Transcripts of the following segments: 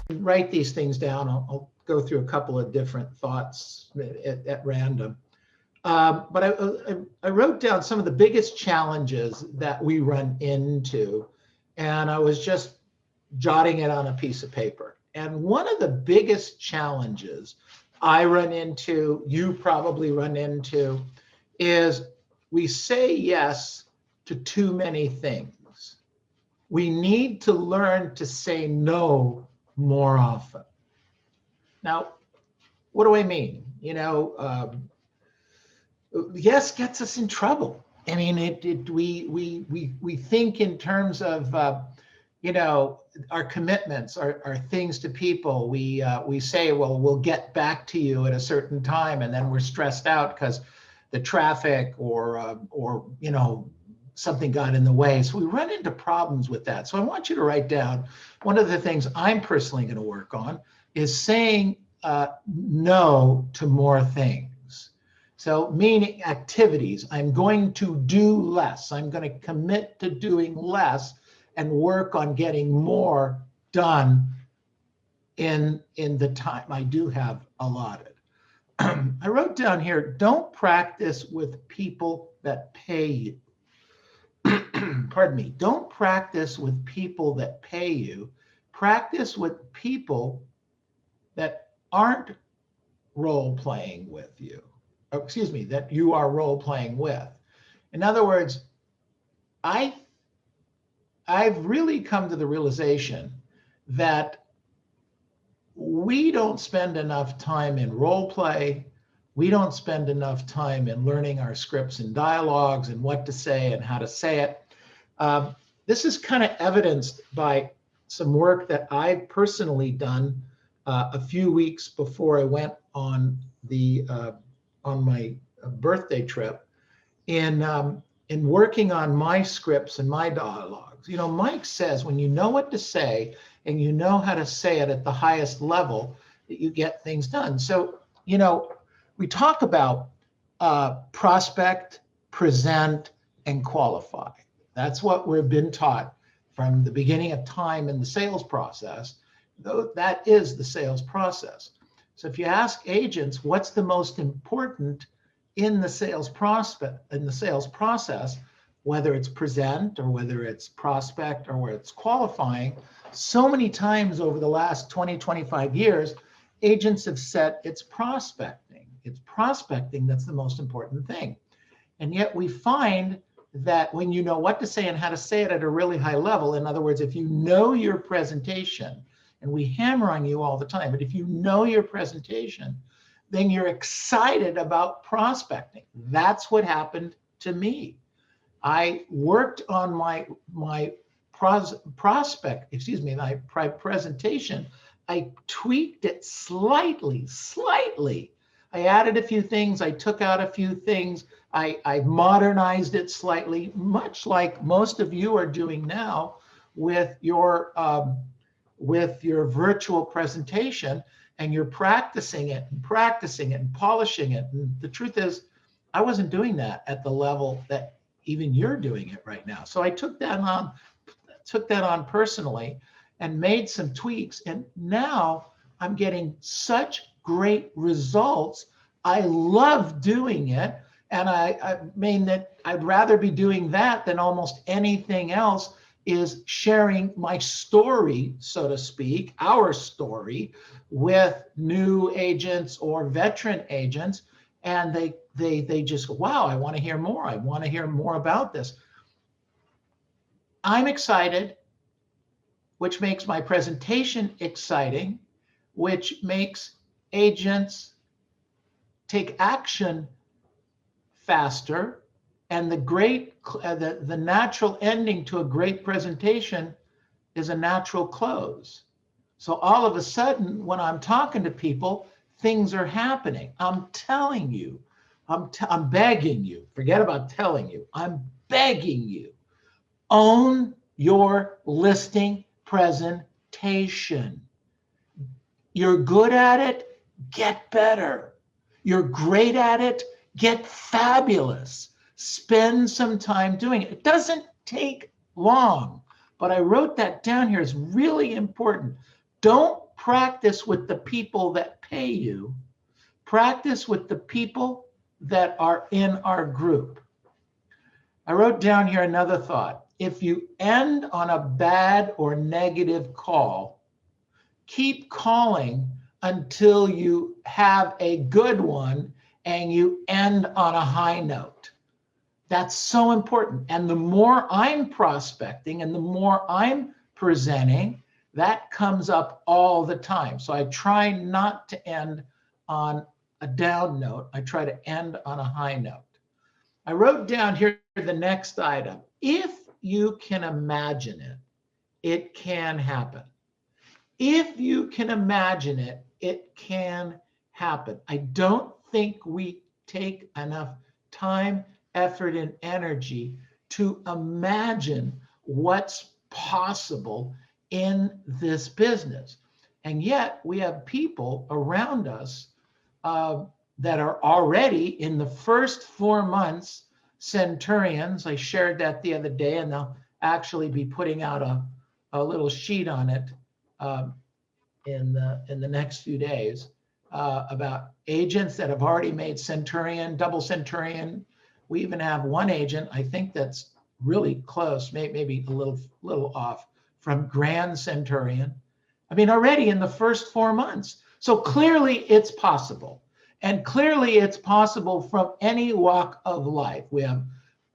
write these things down. I'll go through a couple of different thoughts at random. But I wrote down some of the biggest challenges that we run into, and I was just jotting it on a piece of paper. And one of the biggest challenges I run into, you probably run into, is we say yes to too many things. We need to learn to say no more often. Now, what do I mean? Yes gets us in trouble. I mean, we think in terms of our commitments, our things to people. We say, well, we'll get back to you at a certain time, and then we're stressed out because the traffic or something got in the way. So we run into problems with that. So I want you to write down, one of the things I'm personally going to work on is saying no to more things. So meaning activities, I'm going to do less. I'm going to commit to doing less and work on getting more done in the time I do have allotted. I wrote down here, don't practice with people that pay you. Pardon me. Don't practice with people that pay you. Practice with people that aren't role playing with you. That you are role playing with. In other words, I've really come to the realization that we don't spend enough time in role play. We don't spend enough time in learning our scripts and dialogues and what to say and how to say it. This is kind of evidenced by some work that I've personally done a few weeks before I went on my birthday trip in working on my scripts and my dialogues. Mike says when you know what to say and you know how to say it at the highest level, that you get things done. So, we talk about prospect, present, and qualify. That's what we've been taught from the beginning of time in the sales process. Though that is the sales process. So if you ask agents what's the most important in the sales process, whether it's present or whether it's prospect or whether it's qualifying, so many times over the last 20, 25 years, agents have said it's prospecting. It's prospecting that's the most important thing. And yet we find that when you know what to say and how to say it at a really high level, in other words, if you know your presentation, and we hammer on you all the time, but if you know your presentation, then you're excited about prospecting. That's what happened to me. I worked on my presentation. I tweaked it slightly. I added a few things. I took out a few things. I modernized it slightly, much like most of you are doing now with your virtual presentation, and you're practicing it and polishing it. And the truth is, I wasn't doing that at the level that even you're doing it right now. So I took that on personally and made some tweaks. And now I'm getting such great results. I love doing it. And I mean that I'd rather be doing that than almost anything else, is sharing my story, so to speak, our story, with new agents or veteran agents. And they just go, wow, I want to hear more. I want to hear more about this. I'm excited, which makes my presentation exciting, which makes agents take action faster. And the natural ending to a great presentation is a natural close. So all of a sudden, when I'm talking to people, things are happening. I'm telling you, I'm begging you, forget about telling you, I'm begging you, own your listing presentation. You're good at it, get better. You're great at it, get fabulous. Spend some time doing it. It doesn't take long, but I wrote that down here. It's really important. Don't practice with the people that pay you. Practice with the people that are in our group. I wrote down here another thought. If you end on a bad or negative call, keep calling until you have a good one and you end on a high note. That's so important. And the more I'm prospecting and the more I'm presenting, that comes up all the time. So I try not to end on a down note. I try to end on a high note. I wrote down here the next item. If you can imagine it, it can happen. If you can imagine it, it can happen. I don't think we take enough time, effort, and energy to imagine what's possible in this business. And yet we have people around us that are already in the first 4 months centurions. I shared that the other day, and they'll actually be putting out a little sheet on it in the next few days about agents that have already made centurion, double centurion. We even have one agent, I think that's really close, maybe a little off, from grand centurion. I mean, already in the first 4 months. So clearly it's possible. And clearly it's possible from any walk of life. We have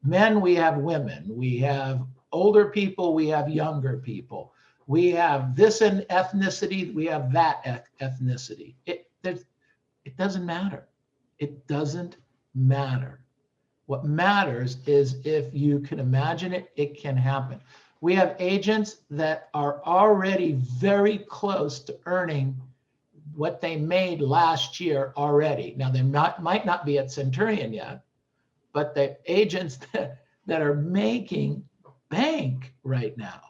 men, we have women, we have older people, we have younger people. We have this ethnicity, we have that ethnicity. It doesn't matter. It doesn't matter. What matters is if you can imagine it, it can happen. We have agents that are already very close to earning what they made last year already. Now, they might not be at Centurion yet, but the agents that are making bank right now.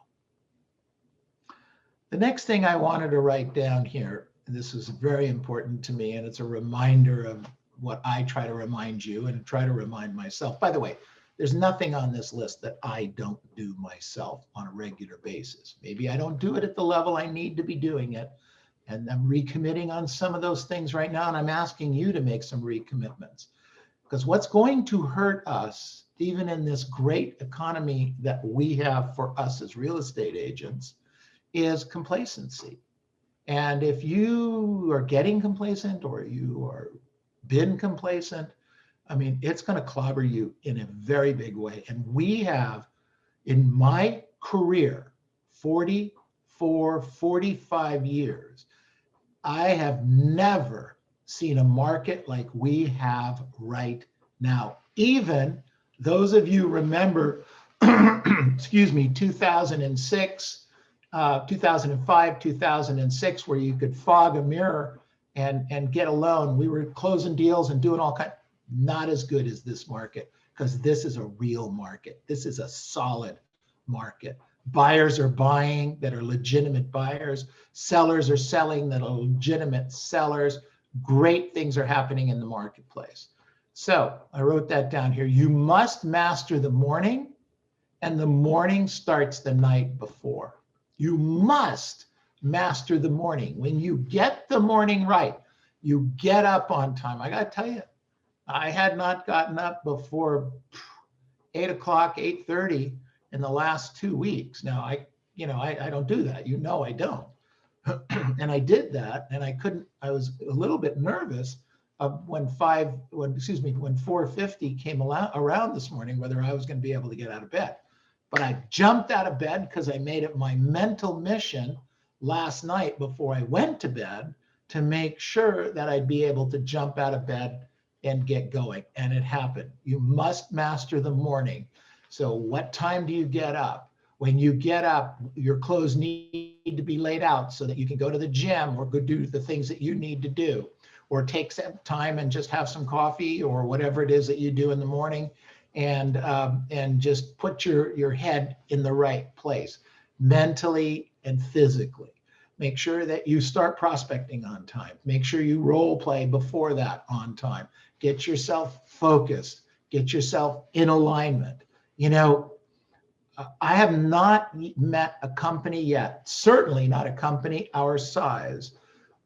The next thing I wanted to write down here, and this is very important to me, and it's a reminder of what I try to remind you and try to remind myself. By the way, there's nothing on this list that I don't do myself on a regular basis. Maybe I don't do it at the level I need to be doing it. And I'm recommitting on some of those things right now. And I'm asking you to make some recommitments. Because what's going to hurt us, even in this great economy that we have for us as real estate agents, is complacency. And if you are getting complacent or you are been complacent, I mean, it's going to clobber you in a very big way. And we have, in my career, 45 years, I have never seen a market like we have right now. Even those of you remember, excuse me, 2006, 2005, 2006, where you could fog a mirror and get a loan. We were closing deals and doing all kinds. Not as good as this market, because this is a real market. This is a solid market. Buyers are buying that are legitimate buyers. Sellers are selling that are legitimate sellers. Great things are happening in the marketplace. So I wrote that down here. You must master the morning, and the morning starts the night before. You must master the morning. When you get the morning right, you get up on time. I got to tell you, I had not gotten up before 8 o'clock, 8:30 in the last 2 weeks. Now, I don't do that. I don't. And I did that, and I was a little bit nervous when 4:50 came around this morning, whether I was going to be able to get out of bed. But I jumped out of bed because I made it my mental mission last night before I went to bed to make sure that I'd be able to jump out of bed and get going. And it happened. You must master the morning. So what time do you get up? When you get up, your clothes need to be laid out so that you can go to the gym or go do the things that you need to do, or take some time and just have some coffee or whatever it is that you do in the morning, and just put your head in the right place, mentally and physically. Make sure that you start prospecting on time. Make sure you role play before that on time. Get yourself focused. Get yourself in alignment. I have not met a company yet, certainly not a company our size,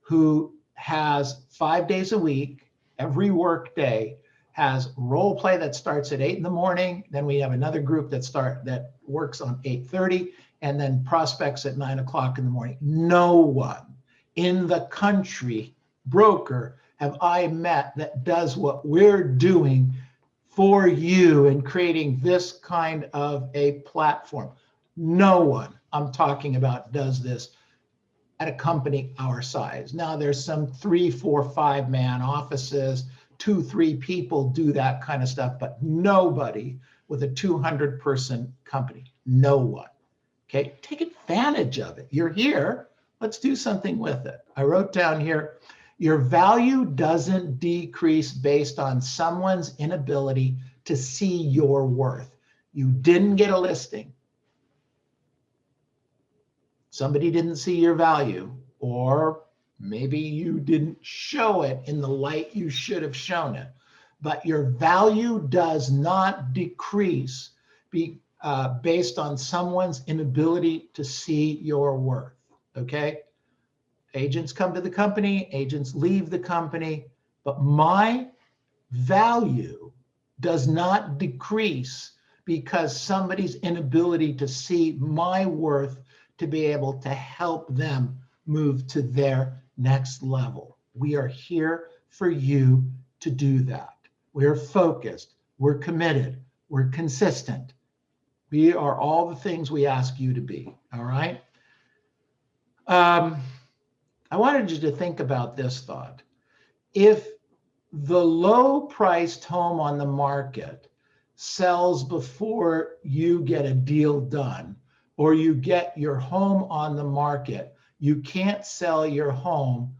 who has 5 days a week, every work day, has role play that starts at 8 in the morning. Then we have another group that works on 8:30, and then prospects at 9 o'clock in the morning. No one in the country, broker, have I met that does what we're doing for you and creating this kind of a platform. No one I'm talking about does this at a company our size. Now there's some 3, 4, 5 man offices, 2, 3 people do that kind of stuff, but nobody with a 200-person company. No one. Okay, take advantage of it. You're here. Let's do something with it. I wrote down here, your value doesn't decrease based on someone's inability to see your worth. You didn't get a listing. Somebody didn't see your value, or maybe you didn't show it in the light you should have shown it. But your value does not decrease based on someone's inability to see your worth. Okay? Agents come to the company, agents leave the company, but my value does not decrease because somebody's inability to see my worth to be able to help them move to their next level. We are here for you to do that. We're focused, we're committed, we're consistent. We are all the things we ask you to be, all right? I wanted you to think about this thought. If the low-priced home on the market sells before you get a deal done, or you get your home on the market, you can't sell your home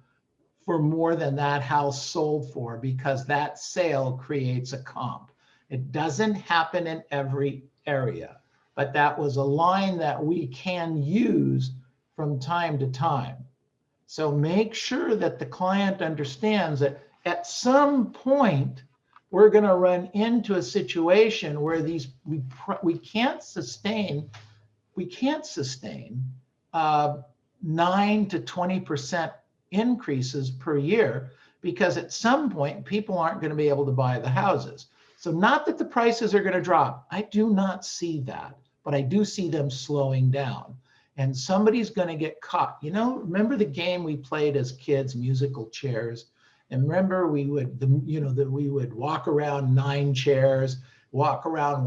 for more than that house sold for, because that sale creates a comp. It doesn't happen in every area, but that was a line that we can use from time to time. So make sure that the client understands that at some point we're going to run into a situation where we can't sustain 9 to 20% increases per year, because at some point people aren't going to be able to buy the houses. So not that the prices are going to drop. I do not see that, but I do see them slowing down. And somebody's going to get caught. You know, remember the game we played as kids, musical chairs? And remember we would walk around 9 chairs, walk around,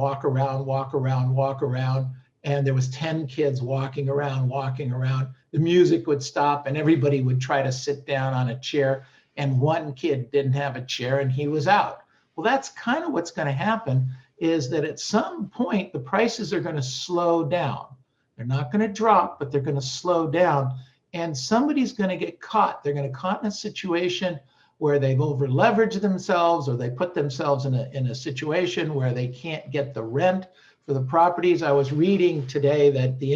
and there was 10 kids walking around. The music would stop and everybody would try to sit down on a chair, and one kid didn't have a chair and he was out. Well, that's kind of what's going to happen, is that at some point the prices are going to slow down. They're not going to drop, but they're going to slow down, and somebody's going to get caught. They're going to get caught in a situation where they've over leveraged themselves, or they put themselves in a situation where they can't get the rent for the properties. I was reading today that the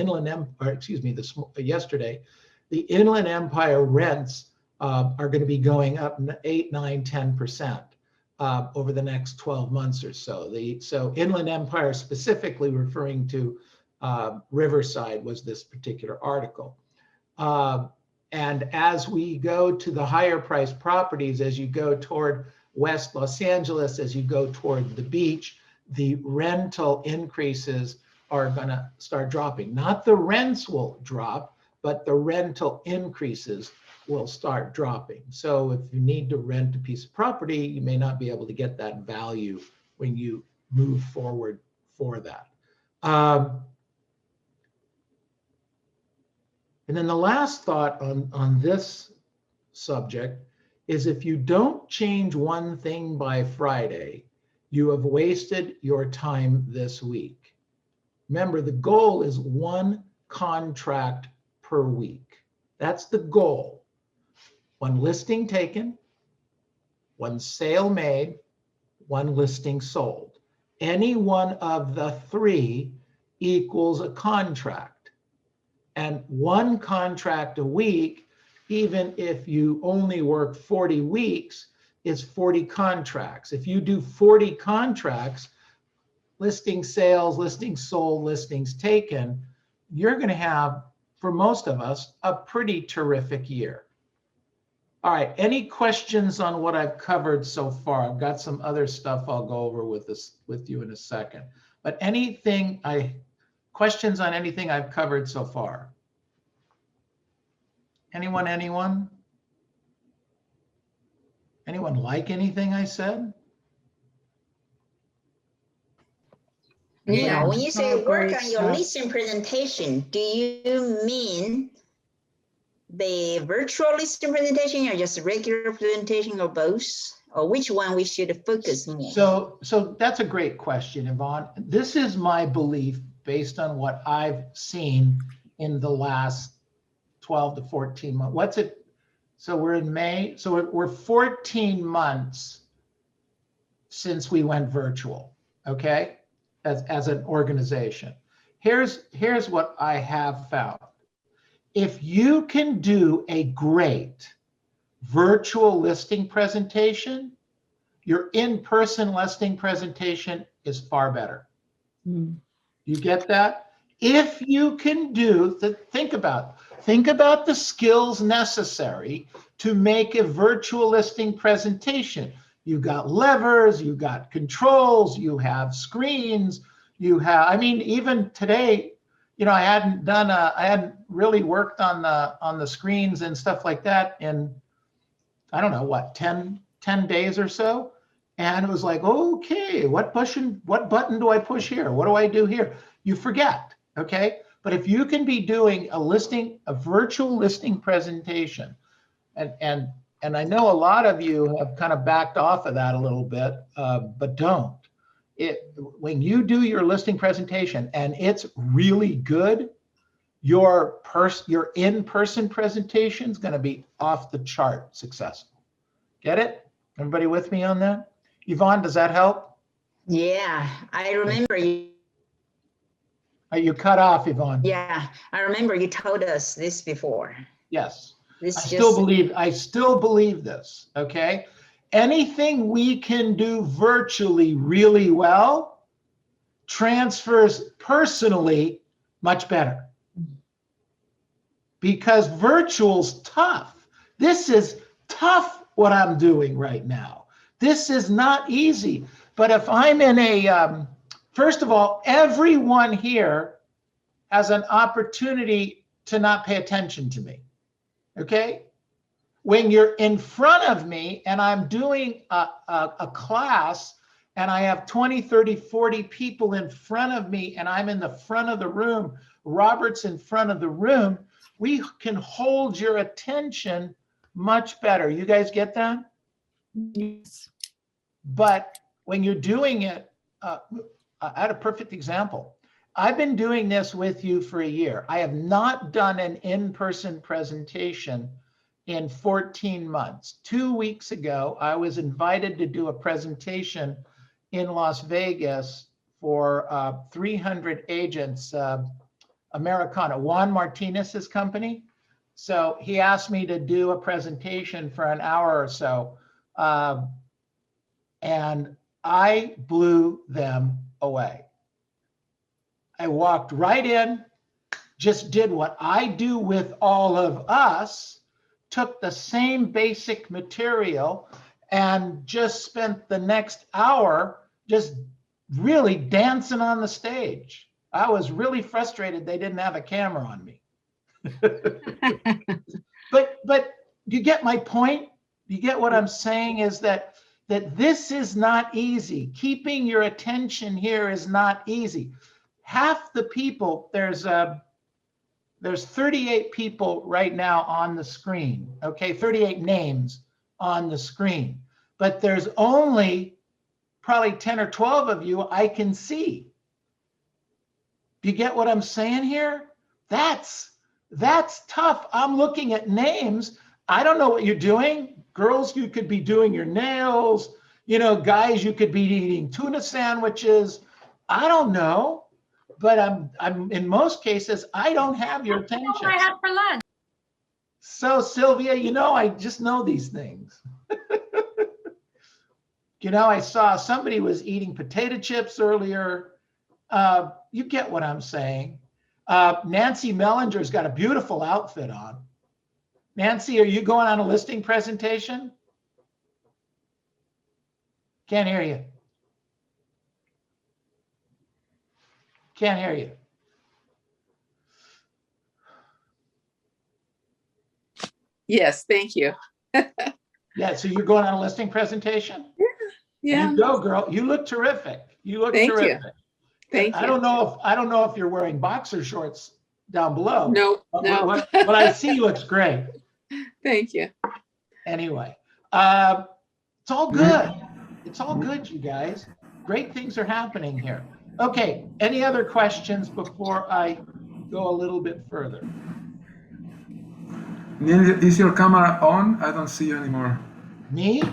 yesterday, the Inland Empire rents are going to be going up 8, 9, 10% over the next 12 months or so. So Inland Empire, specifically referring to Riverside, was this particular article. And as we go to the higher priced properties, as you go toward West Los Angeles, as you go toward the beach, the rental increases are going to start dropping. Not the rents will drop, but the rental increases will start dropping. So if you need to rent a piece of property, you may not be able to get that value when you move forward for that. And then the last thought on this subject is, if you don't change one thing by Friday, you have wasted your time this week. Remember, the goal is 1 contract per week. That's the goal. 1 listing taken, 1 sale made, 1 listing sold. Any one of the 3 equals a contract. And 1 contract a week, even if you only work 40 weeks, is 40 contracts. If you do 40 contracts, listings sales, listings sold, listings taken, you're going to have, for most of us, a pretty terrific year. All right, any questions on what I've covered so far? I've got some other stuff I'll go over with you in a second. But questions on anything I've covered so far? Anyone? Anyone like anything I said? Yeah, when you say work on your listing presentation, do you mean the virtual listing presentation or just regular presentation or both? Or which one we should focus more? So that's a great question, Yvonne. This is my belief based on what I've seen in the last 12 to 14 months. What's it? So we're in May. So we're 14 months since we went virtual, okay? As an organization. Here's what I have found. If you can do a great virtual listing presentation, your in-person listing presentation is far better. You get that? If you can do the, think about the skills necessary to make a virtual listing presentation. You got levers, you got controls, you have screens, you have, I mean, even today, you know, I hadn't really worked on the screens and stuff like that in, I don't know, what, 10 days or so. And it was like, okay, what button do I push here? What do I do here? You forget, okay? But if you can be doing a virtual listing presentation, and I know a lot of you have kind of backed off of that a little bit, but don't. When you do your listing presentation and it's really good, your in-person presentation is going to be off the chart successful. Get it? Everybody with me on that? Yvonne, does that help? Yeah, I remember you. You cut off, Yvonne. Yeah, I remember you told us this before. Yes. I still believe this, okay? Anything we can do virtually really well transfers personally much better. Because virtual's tough. This is tough what I'm doing right now. This is not easy. But if I'm in a, first of all, everyone here has an opportunity to not pay attention to me. Okay? When you're in front of me and I'm doing a class and I have 20, 30, 40 people in front of me and I'm in the front of the room, Robert's in front of the room, we can hold your attention much better. You guys get that? Yes. But when you're doing it, I had a perfect example. I've been doing this with you for a year. I have not done an in-person presentation in 14 months. 2 weeks ago, I was invited to do a presentation in Las Vegas for 300 agents, Americana, Juan Martinez's company. So he asked me to do a presentation for an hour or so. And I blew them away. I walked right in, just did what I do with all of us, took the same basic material and just spent the next hour just really dancing on the stage. I was really frustrated they didn't have a camera on me. But you get my point? You get what I'm saying is that this is not easy. Keeping your attention here is not easy. Half the people, there's 38 people right now on the screen, okay? 38 names on the screen, but there's only probably 10 or 12 of you I can see. Do you get what I'm saying here? That's tough. I'm looking at names. I don't know what you're doing. Girls, you could be doing your nails. You know, guys, you could be eating tuna sandwiches. I don't know. But I'm in most cases, I don't have your attention. What I had for lunch. So Sylvia, you know, I just know these things. You know, I saw somebody was eating potato chips earlier. You get what I'm saying. Nancy Mellinger's got a beautiful outfit on. Nancy, are you going on a listing presentation? Can't hear you. Can't hear you. Yes, thank you. Yeah, so you're going on a listing presentation? Yeah. You go, girl. You look terrific. You look Thank you. terrific. Thank I you. don't know if you're wearing boxer shorts down below. No, But no. what I see looks great. Thank you. Anyway, it's all good. It's all good, you guys. Great things are happening here. Okay, any other questions before I go a little bit further? Neil, is your camera on? I don't see you anymore. Me?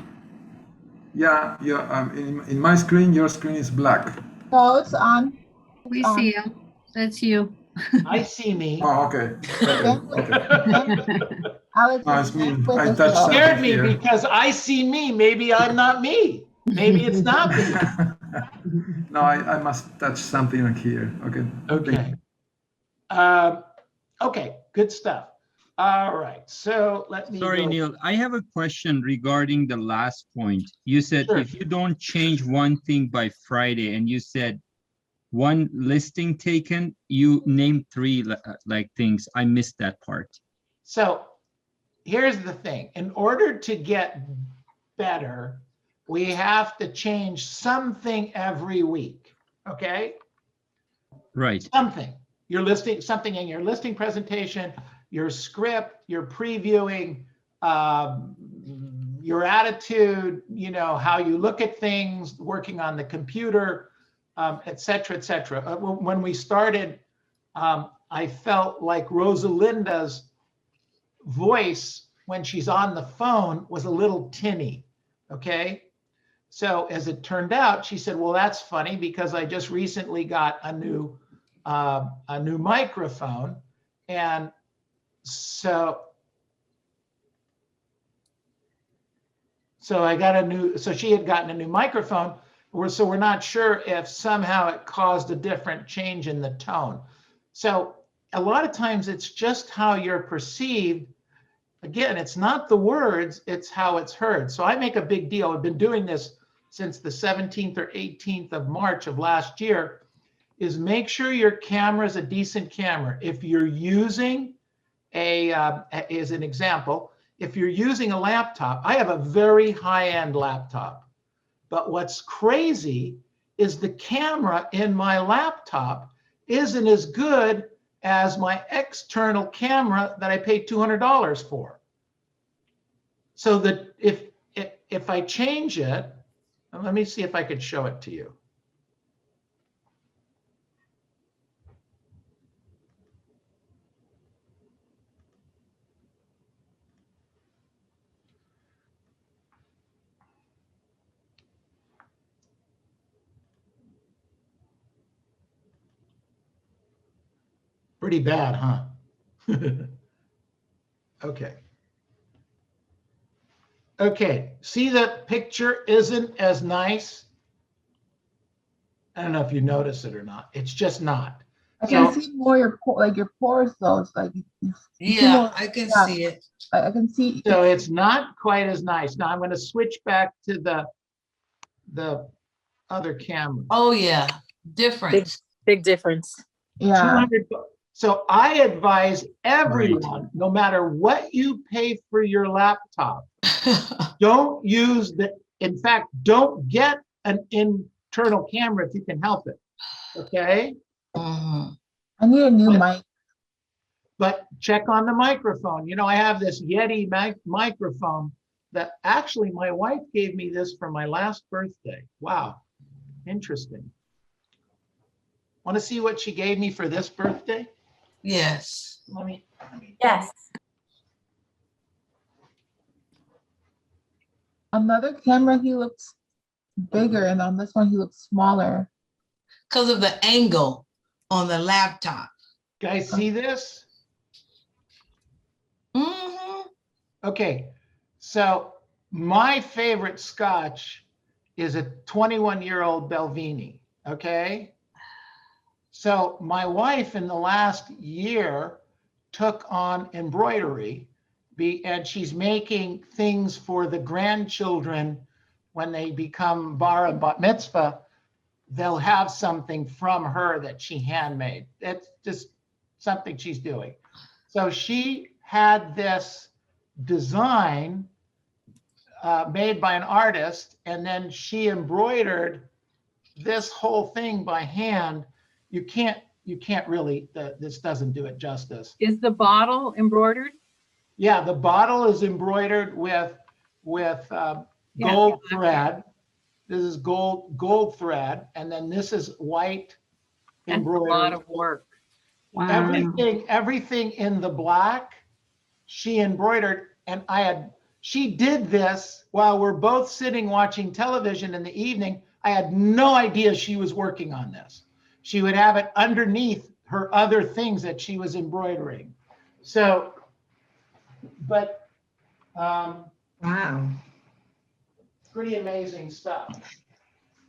Yeah, in my screen, your screen is black. No, it's on. We see you. That's you. I see me. Oh, okay. Alex, No, it's me. with I us touched though. something Scared me here. because I see me. Maybe I'm not me. Maybe it's not me. No, I must touch something on here. Okay. Okay. Okay, good stuff. All right, so let me Sorry, go. Neil, I have a question regarding the last point. You said Sure. if you don't change one thing by Friday, and you said one listing taken, you named three like things. I missed that part. So here's the thing. In order to get better, we have to change something every week, okay? Right. Something. You're listing something in your listing presentation, your script, your previewing, your attitude, you know, how you look at things, working on the computer, et cetera, et cetera. When we started, I felt like Rosalinda's voice when she's on the phone was a little tinny, okay? So as it turned out, she said, well, that's funny because I just recently got a new microphone. And so I got so she had gotten a new microphone. So we're not sure if somehow it caused a different change in the tone. So a lot of times it's just how you're perceived. Again, it's not the words, it's how it's heard. So I make a big deal. I've been doing this since the 17th or 18th of March of last year, is make sure your camera is a decent camera. If you're using as an example, if you're using a laptop, I have a very high-end laptop, but what's crazy is the camera in my laptop isn't as good as my external camera that I paid $200 for. So that if I change it, let me see if I could show it to you. Pretty bad, huh? Okay. Okay, see that picture isn't as nice? I don't know if you notice it or not. It's just not. I can So- see more your pores though. It's like you see Yeah, more- I can yeah, see it. I can see. So it's not quite as nice. Now I'm going to switch back to the other camera. Oh, yeah, difference. Big difference. Yeah. 200. So I advise everyone, no matter what you pay for your laptop, don't use in fact, don't get an internal camera if you can help it. Okay? Mhm. I need a new mic. But check on the microphone. You know, I have this Yeti microphone that actually my wife gave me this for my last birthday. Wow. Interesting. Want to see what she gave me for this birthday? Yes. Let me. Yes. Another camera, he looks bigger, and on this one, he looks smaller. Because of the angle on the laptop. Guys, see this? Hmm. Okay, so my favorite scotch is a 21-year-old Belvini, okay? So my wife in the last year took on embroidery, and she's making things for the grandchildren when they become bar and bat mitzvah. They'll have something from her that she handmade. It's just something she's doing. So she had this design made by an artist, and then she embroidered this whole thing by hand. You can't really, this doesn't do it justice. Is the bottle embroidered? Yeah, the bottle is embroidered with gold thread. This is gold thread, and then this is white That's a embroidery. lot of work. Wow. Everything in the black, she embroidered, and she did this while we're both sitting watching television in the evening. I had no idea she was working on this. She would have it underneath her other things that she was embroidering. So, but Wow. pretty amazing stuff.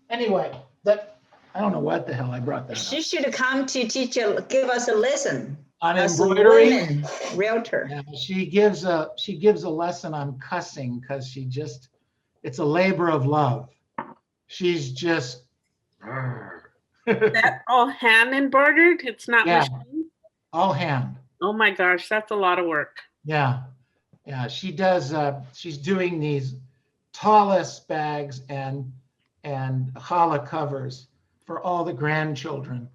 Anyway, I don't know what the hell I brought that She up. should come to give us a lesson. On As a embroidery. woman realtor. Yeah, she gives a lesson on cussing because it's a labor of love. She's just That all hand embroidered? It's not Yeah. machine? all hand. Oh my gosh, that's a lot of work. Yeah. She does. She's doing these tallest bags and challah covers for all the grandchildren.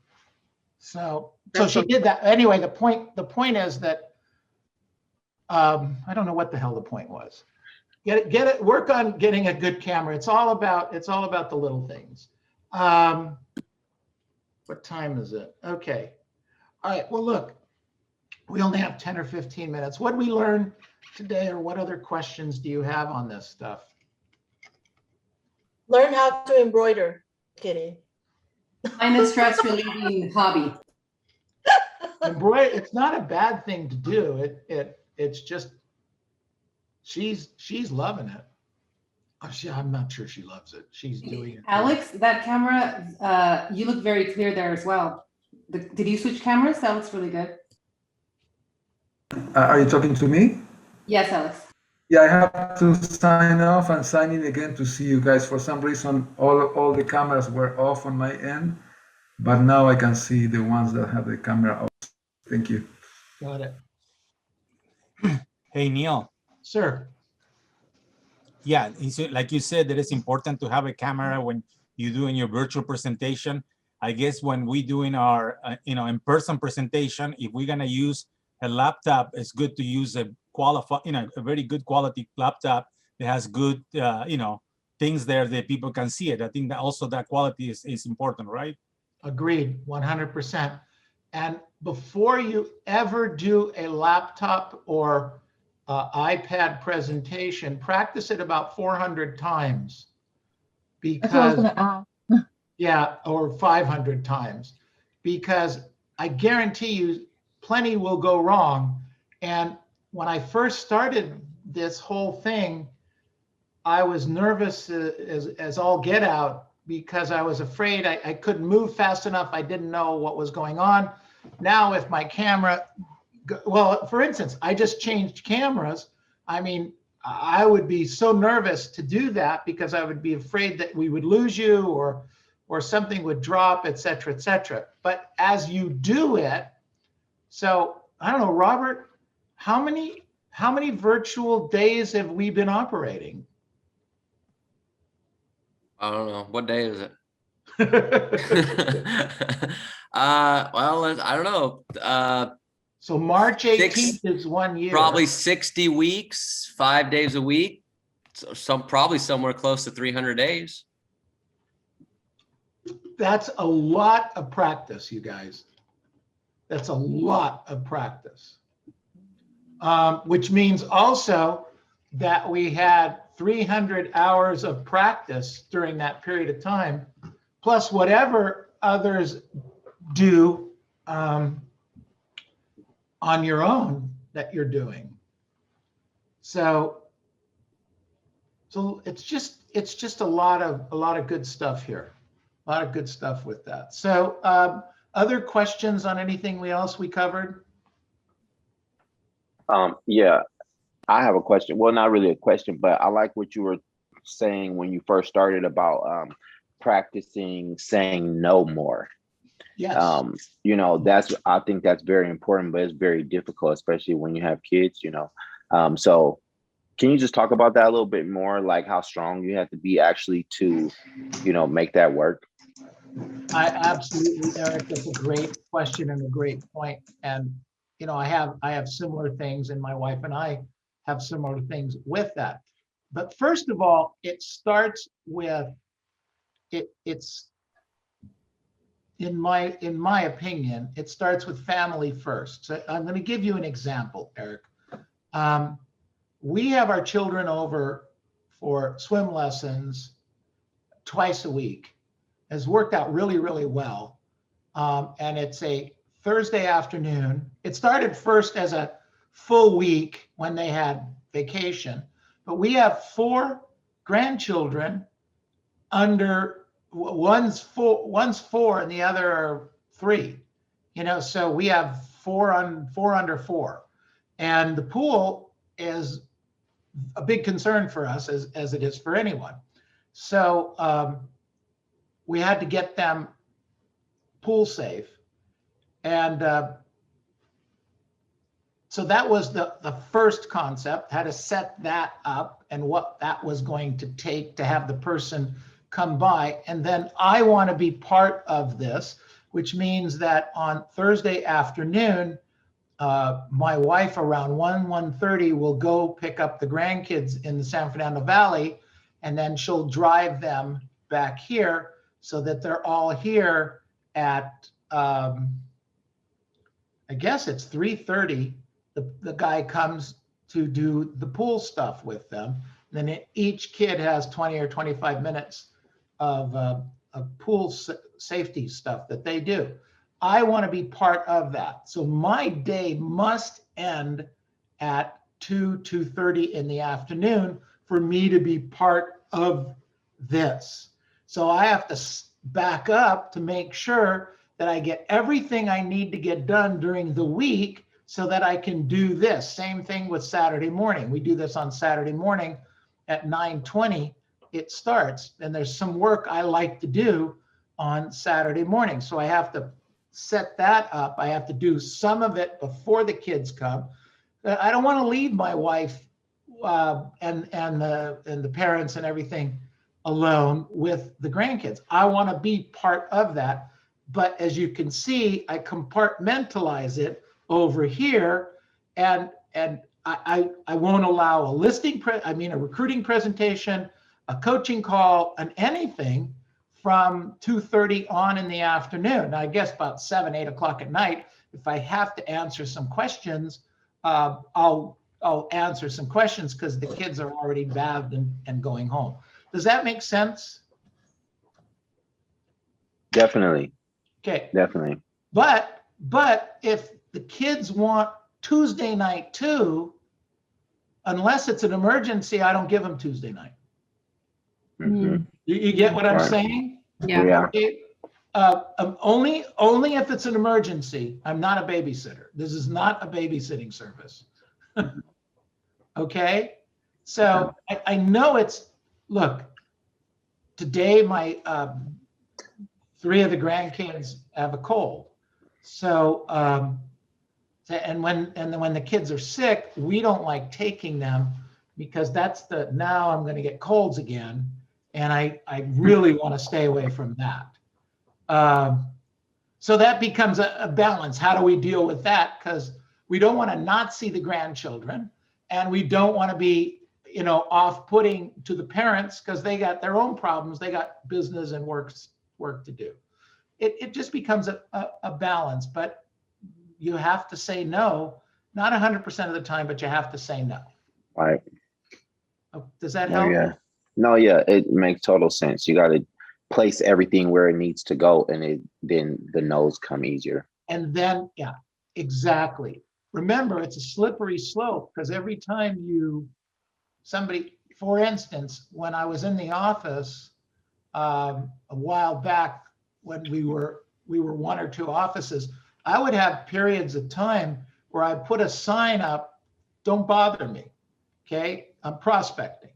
So she did that. Anyway, the point is that I don't know what the hell the point was. Get it. Work on getting a good camera. It's all about the little things. What time is it? Okay. All right. Well, look, we only have 10 or 15 minutes. What did we learn today, or what other questions do you have on this stuff? Learn how to embroider, Kitty. Find a stress relieving hobby. Embroider, it's not a bad thing to do. It's just she's loving it. I'm not sure she loves it. She's doing it. Alex, that camera, you look very clear there as well. Did you switch cameras? That looks really good. Are you talking to me? Yes, Alex. Yeah, I have to sign off and sign in again to see you guys. For some reason, all the cameras were off on my end, but now I can see the ones that have the camera off. Thank you. Got it. Hey, Neil. Sir. Yeah, like you said, it is important to have a camera when you're doing your virtual presentation. I guess when we doing our, in-person presentation, if we're gonna use a laptop, it's good to use a very good quality laptop that has good, things there that people can see it. I think that also that quality is important, right? Agreed, 100%. And before you ever do a laptop or iPad presentation, practice it about 400 times. That's what I was Because, gonna ask. yeah, or 500 times. Because I guarantee you, plenty will go wrong. And when I first started this whole thing, I was nervous as all get out because I was afraid I couldn't move fast enough. I didn't know what was going on. Now with my camera, well, for instance, I just changed cameras. I mean, I would be so nervous to do that because I would be afraid that we would lose you or something would drop, et cetera, et cetera. But as you do it, so I don't know, Robert, how many virtual days have we been operating? I don't know. What day is it? Well, I don't know. So March 18th is 1 year. Probably 60 weeks, 5 days a week. So probably somewhere close to 300 days. That's a lot of practice, you guys. That's a lot of practice. Which means also that we had 300 hours of practice during that period of time, plus whatever others do on your own that you're doing. So it's just a lot of good stuff here. A lot of good stuff with that. So Other questions on anything else we covered? Yeah, I have a question. Well, not really a question, but I like what you were saying when you first started about practicing saying no more. Yes. You know, I think that's very important, but it's very difficult, especially when you have kids, you know. So can you just talk about that a little bit more, like how strong you have to be actually to, you know, make that work? I absolutely, Eric, that's a great question and a great point. And, you know, I have similar things, and my wife and I have similar things with that. But first of all, it starts with it's in my opinion, it starts with family first. So I'm going to give you an example, Eric. We have our children over for swim lessons twice a week. Has worked out really, really well. And it's a Thursday afternoon. It started first as a full week when they had vacation, but we have 4 grandchildren under one's 4 and the other are 3. You know, so we have 4 under 4, and the pool is a big concern for us, as it is for anyone. So we had to get them pool safe. And so that was the first concept, how to set that up and what that was going to take to have the person come by. And then I want to be part of this, which means that on Thursday afternoon, my wife around 1:30 will go pick up the grandkids in the San Fernando Valley, and then she'll drive them back here so that they're all here at I guess it's 3:30. The guy comes to do the pool stuff with them. And then each kid has 20 or 25 minutes of pool safety stuff that they do. I want to be part of that. So my day must end at 2:30 in the afternoon for me to be part of this. So I have to back up to make sure that I get everything I need to get done during the week so that I can do this. Same thing with Saturday morning. We do this on Saturday morning at 9:20. It starts, and there's some work I like to do on Saturday morning. So I have to set that up. I have to do some of it before the kids come. I don't want to leave my wife and the parents and everything alone with the grandkids. I want to be part of that. But as you can see, I compartmentalize it over here, and I won't allow a a recruiting presentation, a coaching call, and anything from 2:30 on in the afternoon. Now, I guess about 7, 8 o'clock at night, if I have to answer some questions, I'll answer some questions because the kids are already bathed and going home. Does that make sense? Definitely. Okay. Definitely. But if the kids want Tuesday night too, unless it's an emergency, I don't give them Tuesday night. Mhm. You get what I'm Right. saying? Yeah. Okay. Only if it's an emergency. I'm not a babysitter. This is not a babysitting service. Okay. So I know look, today my 3 of the grandkids have a cold. So, and when the kids are sick, we don't like taking them because now I'm going to get colds again. And I really want to stay away from that. So that becomes a balance. How do we deal with that? Because we don't want to not see the grandchildren, and we don't want to be, off-putting to the parents because they got their own problems. They got business and work to do. It just becomes a balance, but you have to say no, not 100% of the time, but you have to say no. Right. Does that No, help? yeah. No, yeah, it makes total sense. You got to place everything where it needs to go, and then the no's come easier. And then, yeah, exactly. Remember, it's a slippery slope because every time for instance, when I was in the office a while back when we were we were 1 or 2 offices, I would have periods of time where I put a sign up, don't bother me. Okay, I'm prospecting.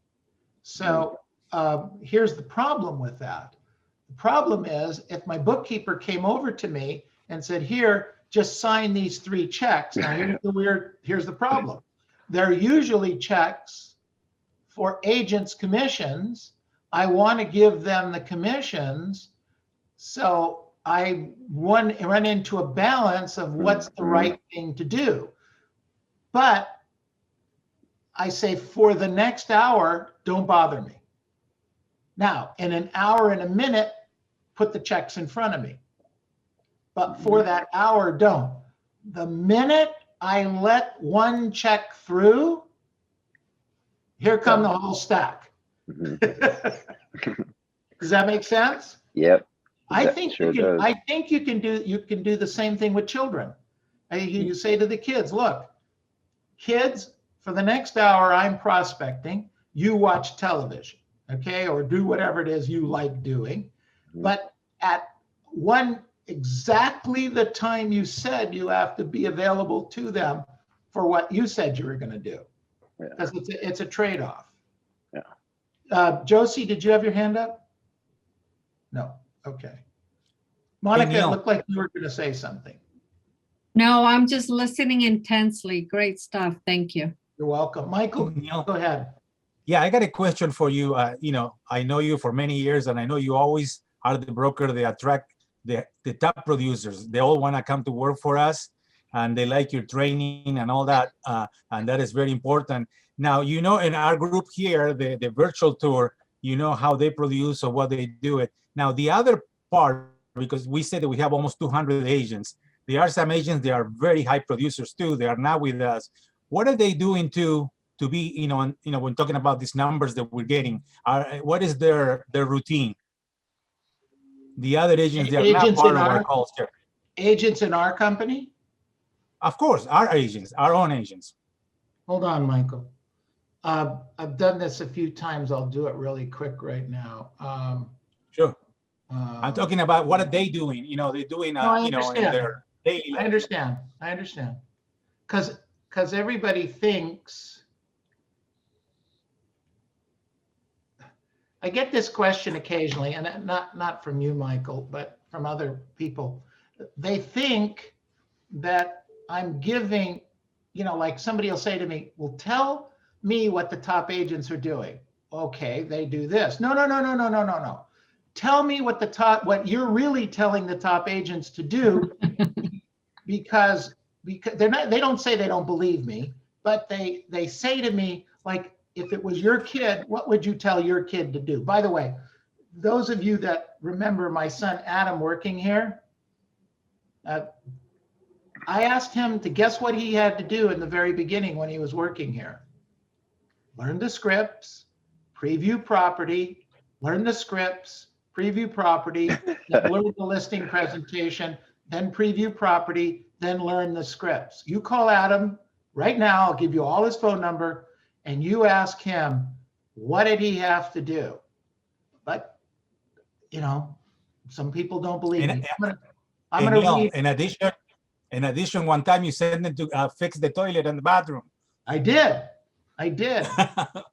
So here's the problem with that. The problem is if my bookkeeper came over to me and said, here, just sign these 3 checks. Now here's the problem. They're usually checks for agents' commissions. I want to give them the commissions. So I run into a balance of what's the right thing to do. But I say for the next hour, don't bother me. Now, in an hour and a minute, put the checks in front of me. But for that hour, don't. The minute I let one check through, here come the whole stack. Does that make sense? Yep. I That think sure you can, does. I think you can do the same thing with children. You say to the kids, look, kids, for the next hour I'm prospecting, you watch television, okay, or do whatever it is you like doing. But at exactly the time you said, you have to be available to them for what you said you were going to do, because it's a trade-off. Josie, did you have your hand up? No. Okay. Monica, it looked like you were going to say something. No, I'm just listening intensely. Great stuff. Thank you. You're welcome. Michael, go ahead. Yeah, I got a question for you. I know you for many years, and I know you always are the broker that attract the top producers. They all want to come to work for us, and they like your training and all that, and that is very important. Now, in our group here, the virtual tour, how they produce or what they do it. Now, the other part, because we said that we have almost 200 agents. There are some agents that are very high producers too. They are not with us. What are they doing to be, when talking about these numbers that we're getting? What is their routine? The other agents, they are not part of our culture. Agents in our company? Of course, our agents, our own agents. Hold on, Michael. I've done this a few times. I'll do it really quick right now. Sure. I'm talking about what are they doing? They're doing, in their daily life. I understand. Because everybody thinks, I get this question occasionally, and not from you, Michael, but from other people. They think that I'm giving, like somebody will say to me, well, tell me what the top agents are doing. Okay, they do this. No. Tell me what you're really telling the top agents to do, because they don't say they don't believe me, but they say to me, like, if it was your kid, what would you tell your kid to do? By the way, those of you that remember my son Adam working here, I asked him to guess what he had to do in the very beginning when he was working here. Learn the scripts, preview property, learn the scripts, preview property, then learn the listing presentation, then preview property, then learn the scripts. You call Adam right now, I'll give you all his phone number, and you ask him, what did he have to do? But, some people don't believe me. I'm gonna read. In addition, one time you sent them to fix the toilet in the bathroom. I did.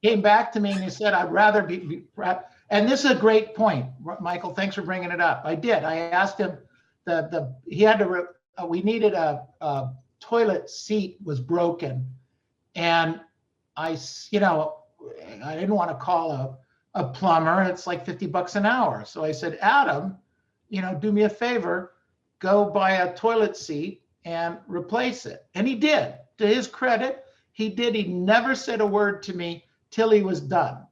Came back to me and he said, I'd rather be, and this is a great point, Michael, thanks for bringing it up. I did. I asked him, he had to, we needed a toilet seat was broken. And I didn't want to call a plumber. It's like $50 an hour. So I said, Adam, do me a favor, go buy a toilet seat and replace it. And he did. To his credit, he did. He never said a word to me till he was done.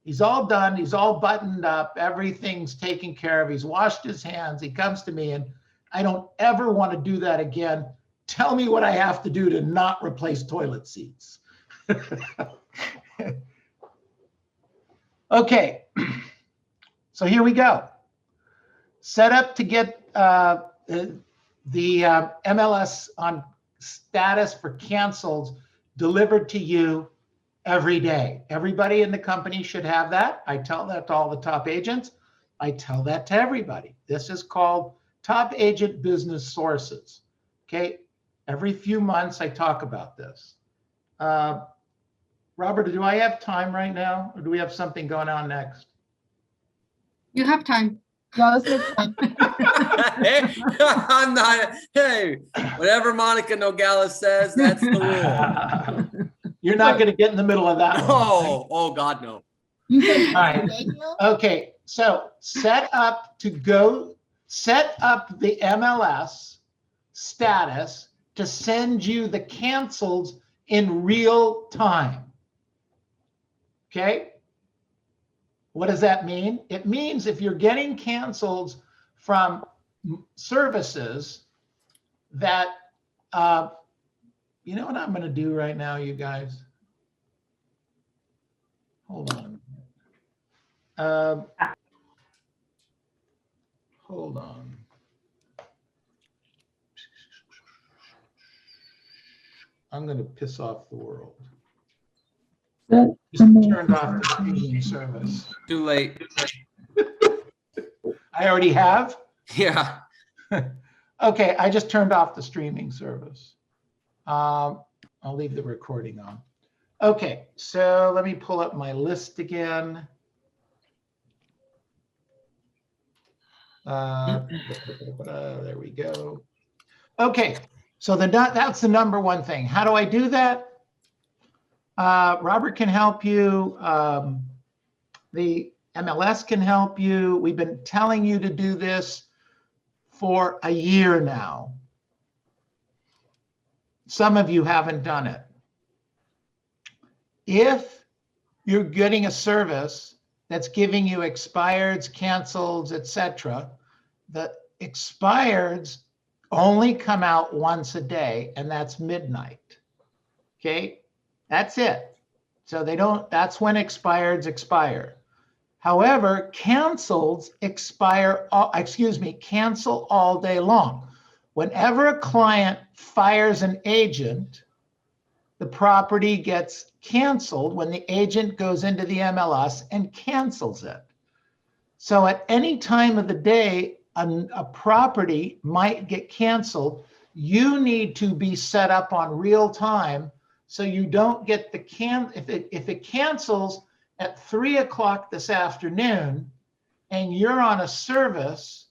He's all done. He's all buttoned up. Everything's taken care of. He's washed his hands. He comes to me and I don't ever want to do that again. Tell me what I have to do to not replace toilet seats. Okay. So here we go. Set up to get the MLS on status for canceled delivered to you every day. Everybody in the company should have that. I tell that to all the top agents. I tell that to everybody. This is called top agent business sources. Okay, every few months I talk about this. Robert, do I have time right now, or do we have something going on next? You have time. Yeah, let's make time. Hey, I'm not, hey, whatever Monica Nogales says, that's the rule. You're not going to get in the middle of that one. Oh, oh God, no. You said All right. Okay, so set up the MLS status to send you the cancels in real time. Okay? What does that mean? It means if you're getting cancels from services that, you know what I'm going to do right now, you guys? Hold on. Hold on. I'm going to piss off the world. Just turned off the streaming service. Too late. I already have? Yeah. Okay, I just turned off the streaming service. I'll leave the recording on. Okay, so let me pull up my list again. There we go. Okay, so that's the number one thing. How do I do that? Robert can help you. The MLS can help you. We've been telling you to do this for a year now. Some of you haven't done it. If you're getting a service that's giving you expireds, cancels, etc., the expireds only come out once a day, and that's midnight. Okay, that's it. So that's when expireds expire. However, cancels cancel all day long. Whenever a client fires an agent, the property gets canceled when the agent goes into the MLS and cancels it. So at any time of the day, a property might get canceled. You need to be set up on real time so you don't get if it cancels at 3 o'clock this afternoon and you're on a service,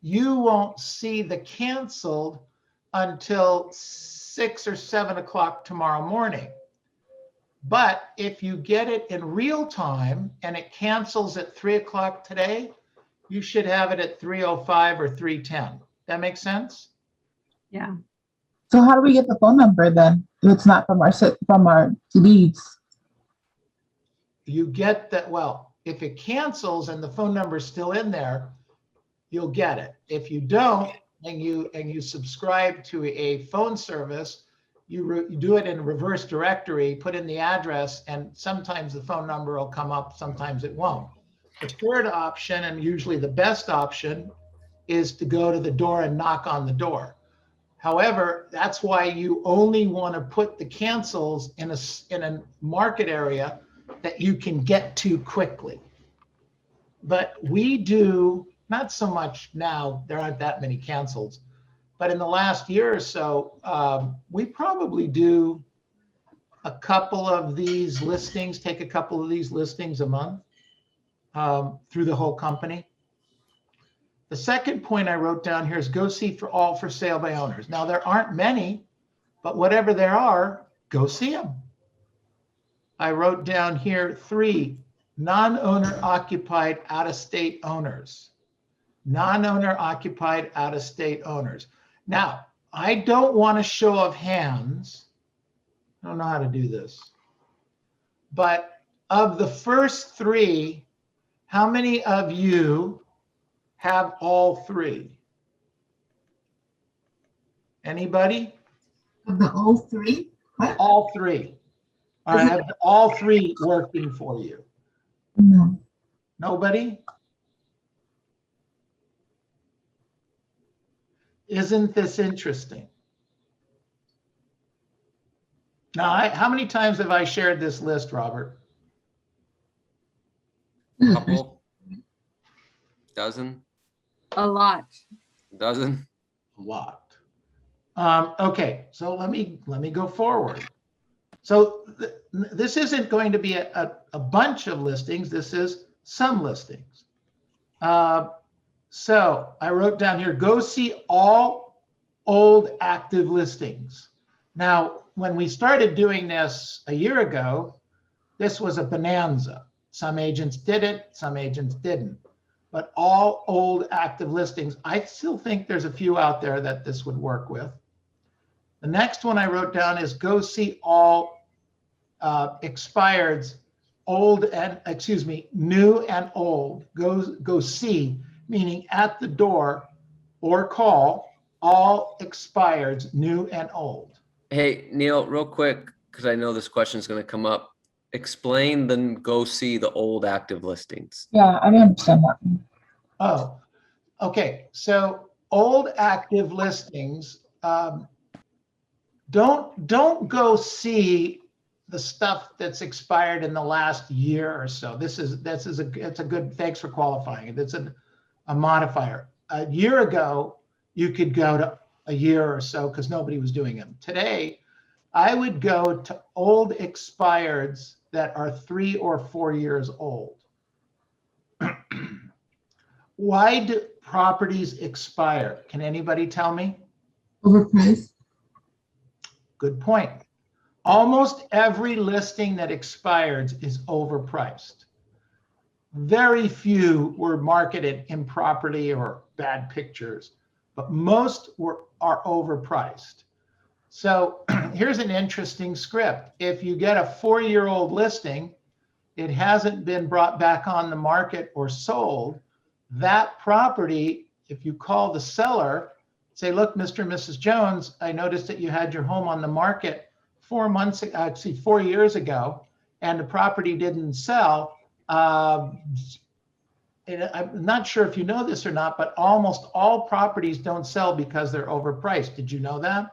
you won't see the canceled until 6 or 7 o'clock tomorrow morning. But if you get it in real time and it cancels at 3 o'clock today, you should have it at 3:05 or 3:10. That makes sense? Yeah. So how do we get the phone number then? If it's not from our leads. You get that, well, if it cancels and the phone number is still in there, you'll get it. If you don't, and you subscribe to a phone service, you do it in reverse directory, put in the address, and sometimes the phone number will come up, sometimes it won't. The third option, and usually the best option, is to go to the door and knock on the door. However, that's why you only want to put the cancels in a market area that you can get to quickly. But we do, not so much now, there aren't that many cancels, but in the last year or so, we probably do a couple of these listings, take a couple of these listings a month through the whole company. The second point I wrote down here is go see all for sale by owners. Now, there aren't many, but whatever there are, go see them. I wrote down here 3 non-owner occupied out-of-state owners. Non-owner occupied out-of-state owners. Now, I don't want a show of hands. I don't know how to do this. But of the first 3, how many of you have all 3? Anybody? Of the all 3? What? All 3. I have all 3 working for you. No. Nobody? Isn't this interesting? Now, how many times have I shared this list, Robert? Couple. Dozen. A lot. Doesn't? A lot. Okay, so let me go forward. So this isn't going to be a bunch of listings. This is some listings. So I wrote down here, go see all old active listings. Now, when we started doing this a year ago, this was a bonanza. Some agents did it, some agents didn't. But all old active listings, I still think there's a few out there that this would work with. The next one I wrote down is go see all expireds, old and, excuse me, new and old. Go see, meaning at the door or call all expireds, new and old. Hey, Neil, real quick, because I know this question is going to come up. Explain then go see the old active listings. Yeah, I didn't understand that. Oh, okay. So old active listings, don't go see the stuff that's expired in the last year or so. It's a good, thanks for qualifying it. It's a modifier. A year ago, you could go to a year or so because nobody was doing them. Today, I would go to old expireds that are 3 or 4 years old. Why do properties expire? Can anybody tell me? Overpriced. Good point. Almost every listing that expires is overpriced. Very few were marketed improperly or bad pictures, but most are overpriced. So here's an interesting script. If you get a 4-year-old listing, it hasn't been brought back on the market or sold, that property, if you call the seller, say, look, Mr. and Mrs. Jones, I noticed that you had your home on the market 4 years ago, and the property didn't sell. And I'm not sure if you know this or not, but almost all properties don't sell because they're overpriced. Did you know that?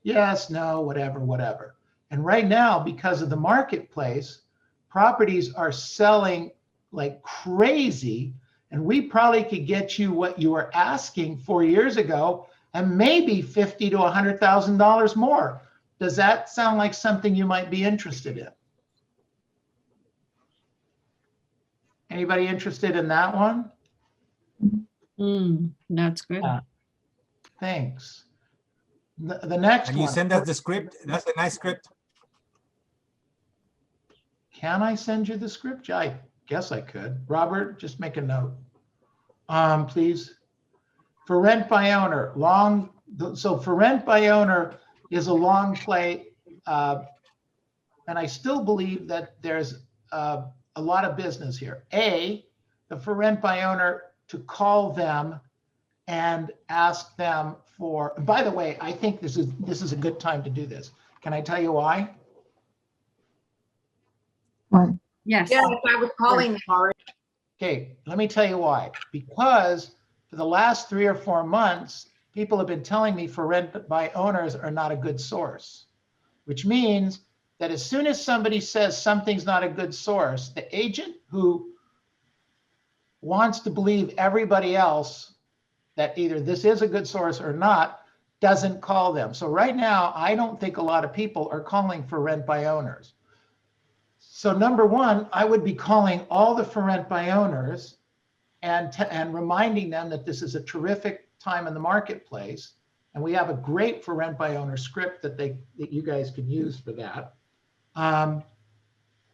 Yes, no, whatever. And right now, because of the marketplace, properties are selling like crazy. And we probably could get you what you were asking 4 years ago and maybe $50,000 to $100,000 more. Does that sound like something you might be interested in? Anybody interested in that one? That's good. Thanks. The next Can one. you send us the script? That's a nice script. Can I send you the script? I guess I could. Robert, just make a note. Please. For rent by owner, so for rent by owner is a long play. And I still believe that there's a lot of business here. The for rent by owner, to call them and ask them for, by the way, I think this is a good time to do this. Can I tell you why? Why? Yes. Yeah, if I was calling hard. Okay, let me tell you why. Because for the last 3 or 4 months, people have been telling me for rent by owners are not a good source, which means that as soon as somebody says something's not a good source, the agent who wants to believe everybody else that either this is a good source or not doesn't call them. So right now, I don't think a lot of people are calling for rent by owners. So number one, I would be calling all the for rent by owners and reminding them that this is a terrific time in the marketplace. And we have a great for rent by owner script that you guys could use for that.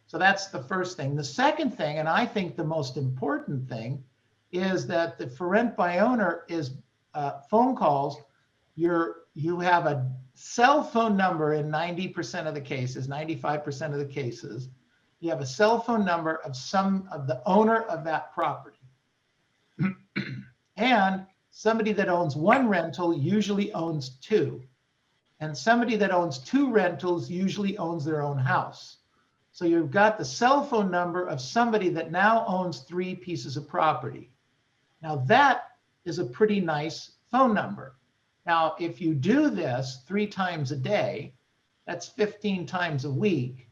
So that's the first thing. The second thing, and I think the most important thing, is that the for rent by owner is phone calls. You have a cell phone number in 90% of the cases, 95% of the cases. You have a cell phone number of the owner of that property. And somebody that owns 1 rental usually owns 2. And somebody that owns 2 rentals usually owns their own house. So you've got the cell phone number of somebody that now owns 3 pieces of property. Now that is a pretty nice phone number. Now, if you do this 3 times a day, that's 15 times a week.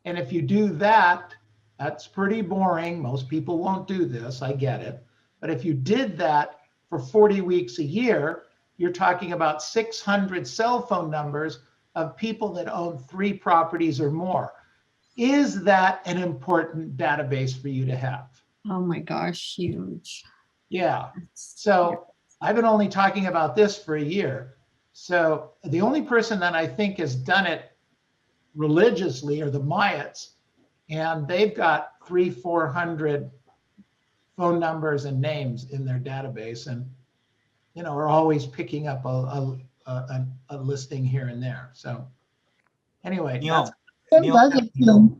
And if you do that, that's pretty boring. Most people won't do this, I get it. But if you did that for 40 weeks a year, you're talking about 600 cell phone numbers of people that own 3 properties or more. Is that an important database for you to have? Oh my gosh, huge. Yeah. So I've been only talking about this for a year. So the only person that I think has done it religiously are the Mayats, and they've got 300-400 phone numbers and names in their database, and are always picking up a listing here and there. So anyway, that's Tim does it too.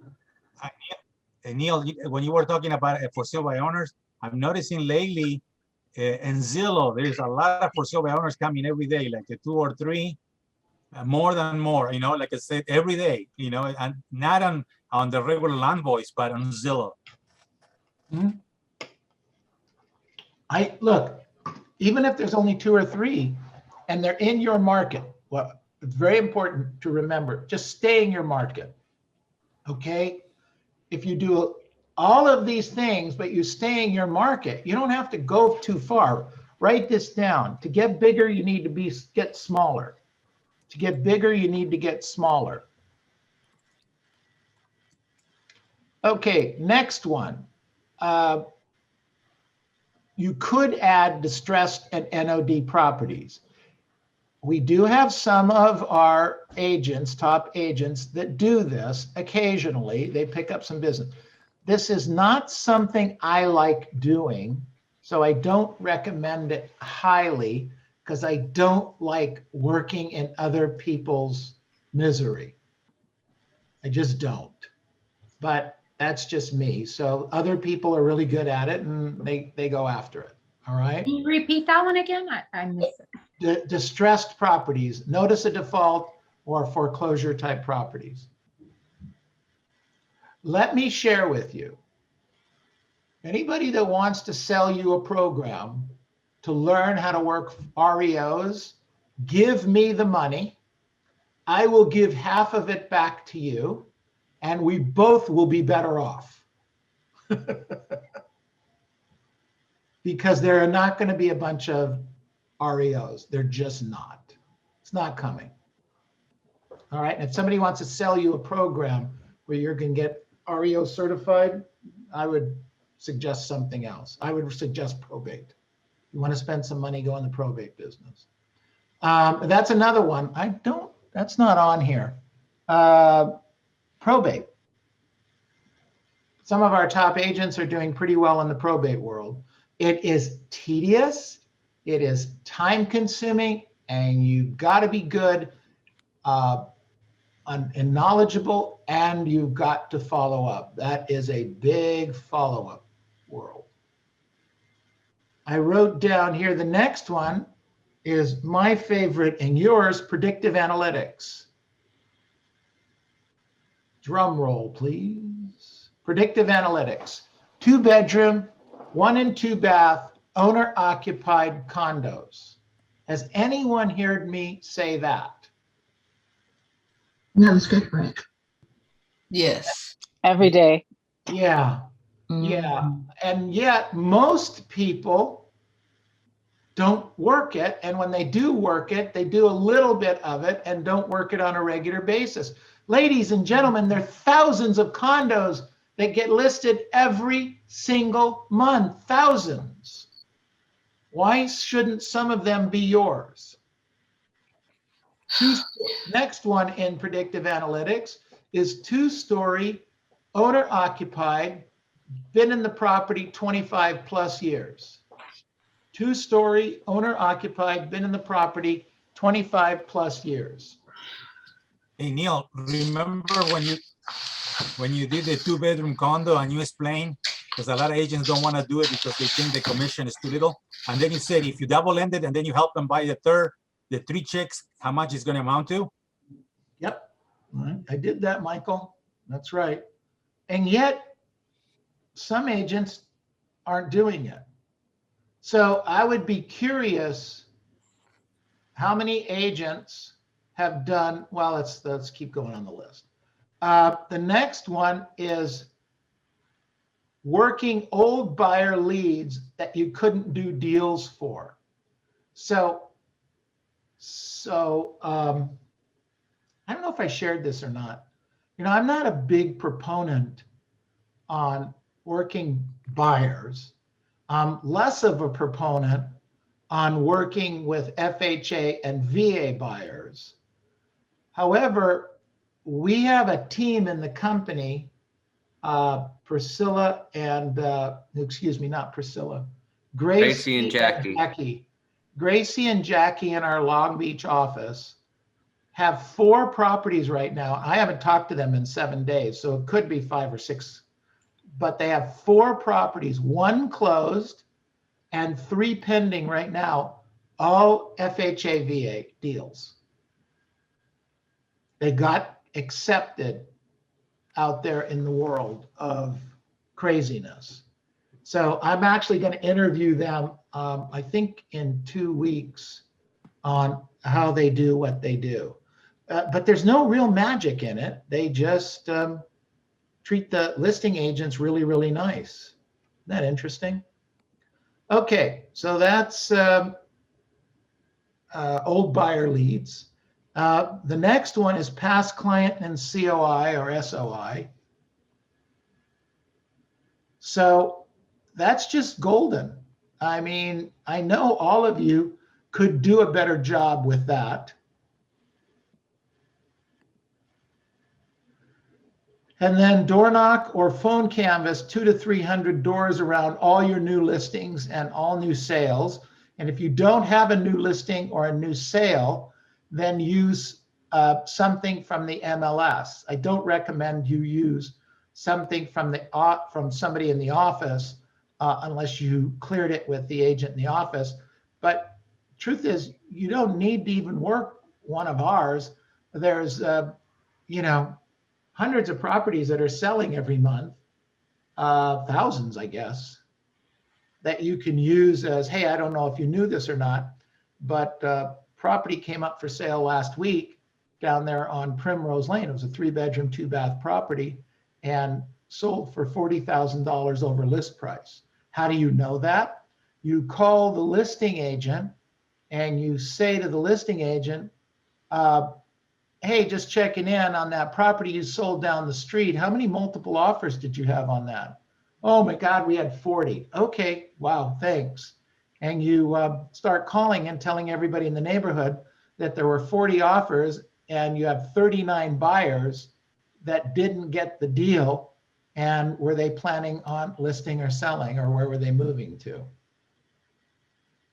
Neil, when you were talking about for sale by owners, I'm noticing lately in Zillow, there's a lot of for sale by owners coming every day, like 2 or 3, more than more, like I said, every day, and not on the regular land voice, but on Zillow. Look, even if there's only 2 or 3 and they're in your market, well, it's very important to remember, just stay in your market. Okay? If you do all of these things, but you stay in your market, you don't have to go too far. Write this down. To get bigger, you need to get smaller. To get bigger, you need to get smaller. Okay, next one. You could add distressed and NOD properties. We do have some of our agents, top agents, that do this occasionally. They pick up some business. This is not something I like doing, so I don't recommend it highly because I don't like working in other people's misery. I just don't. But that's just me. So other people are really good at it and they go after it. All right. Can you repeat that one again? I missed it. Distressed properties, notice of default or foreclosure type properties. Let me share with you, anybody that wants to sell you a program to learn how to work REOs, give me the money. I will give half of it back to you and we both will be better off. Because there are not going to be a bunch of REOs. They're just not. It's not coming. All right. And if somebody wants to sell you a program where you're going to get REO certified, I would suggest something else. I would suggest probate. You want to spend some money, go in the probate business. That's another one. That's not on here. Probate. Some of our top agents are doing pretty well in the probate world. It is tedious, it is time consuming, and you've got to be good and knowledgeable, and you've got to follow up. That is a big follow-up world. I wrote down here, the next one is my favorite and yours, predictive analytics. Drum roll, please. Predictive analytics. 2-bedroom, 1 and 2 bath, owner occupied condos. Has anyone heard me say that? No, it's good, Rick. Yes. Every day. Yeah. Yeah. And yet most people don't work it. And when they do work it, they do a little bit of it and don't work it on a regular basis. Ladies and gentlemen, there are thousands of condos that get listed every single month, thousands. Why shouldn't some of them be yours? Next one in predictive analytics is 2-story, owner occupied, been in the property 25 plus years. 2-story, owner occupied, been in the property 25 plus years. Hey, Neil, remember when you did the 2-bedroom condo and you explained, because a lot of agents don't want to do it because they think the commission is too little. And then you said, if you double ended and then you help them buy the 3 chicks, how much it's going to amount to? Yep, I did that, Michael. That's right. And yet some agents aren't doing it. So I would be curious how many agents have done, well, let's keep going on the list. The next one is working old buyer leads that you couldn't do deals for. So I don't know if I shared this or not. You know, I'm not a big proponent on working buyers. I'm less of a proponent on working with FHA and VA buyers. However, we have a team in the company, Priscilla and, excuse me, not Priscilla, Gracie and Jackie. Gracie and Jackie in our Long Beach office have 4 properties right now. I haven't talked to them in 7 days, so it could be 5 or 6, but they have 4 properties, 1 closed and 3 pending right now, all FHA VA deals. They got accepted out there in the world of craziness. So I'm actually going to interview them, I think in 2 weeks, on how they do what they do. But there's no real magic in it. They just treat the listing agents really, really nice. Isn't that interesting? Okay, so that's old buyer leads. The next one is past client and COI or SOI. So that's just golden. I mean, I know all of you could do a better job with that. And then door knock or phone canvas 200 to 300 doors around all your new listings and all new sales. And if you don't have a new listing or a new sale, then use something from the MLS. I don't recommend you use something from somebody in the office unless you cleared it with the agent in the office. But truth is, you don't need to even work one of ours. There's, you know, hundreds of properties that are selling every month, thousands, I guess, that you can use as, hey, I don't know if you knew this or not, but property came up for sale last week down there on Primrose Lane. It was a 3-bedroom, 2-bath property and sold for $40,000 over list price. How do you know that? You call the listing agent and you say to the listing agent, hey, just checking in on that property you sold down the street. How many multiple offers did you have on that? Oh my God, we had 40. Okay, wow, thanks. And you start calling and telling everybody in the neighborhood that there were 40 offers and you have 39 buyers that didn't get the deal. And were they planning on listing or selling, or where were they moving to?